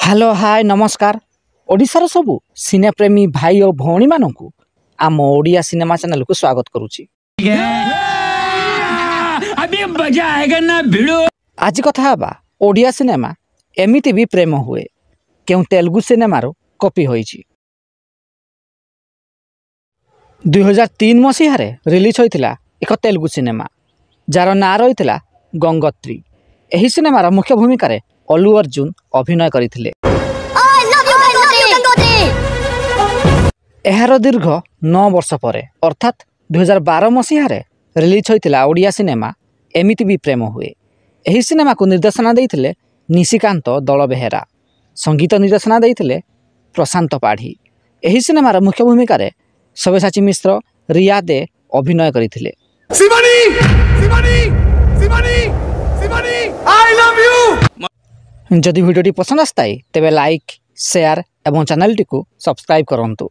Hello hi नमस्कार ओडिशार सबु सिनेप्रेमी भाई और भौणी मानू आम ओडिया सिनेमा चैनल को स्वागत करुच्ची। अभी मजा आएगा ना भिड़ो। आज कथा हबा ओडिया सिनेमा एमिति भी प्रेम हुए क्यों तेलुगु सिनेमार कॉपी होईची। 2003 मसीह रिलीज होइतिला एक तेलुगु सिनेमा जार ना रही गंगोत्री। एही सिनेमार मुख्य भूमिका रे अल्लू अर्जुन अभिनय करथिले। एहार दीर्घ 9 वर्ष पर अर्थात 2012 मसीह रिलीज होइतिला ओडिया सिनेमा एमिति भी प्रेम हुए। एही सिनेमा को निर्देशना देइथिले निशिकांत दलबेहेरा, संगीत निर्देशना देइथिले प्रशांत पाढ़ी। एही सिनेमार मुख्य भूमिका रे सब्यसाची मिश्र रिया दे अभिनय करथिले। Shivani Shivani Shivani Shivani I love you. जदि वीडियोटी पसंद आसताई तेबे लाइक शेयर एवं चैनल टी को सब्सक्राइब करंतु।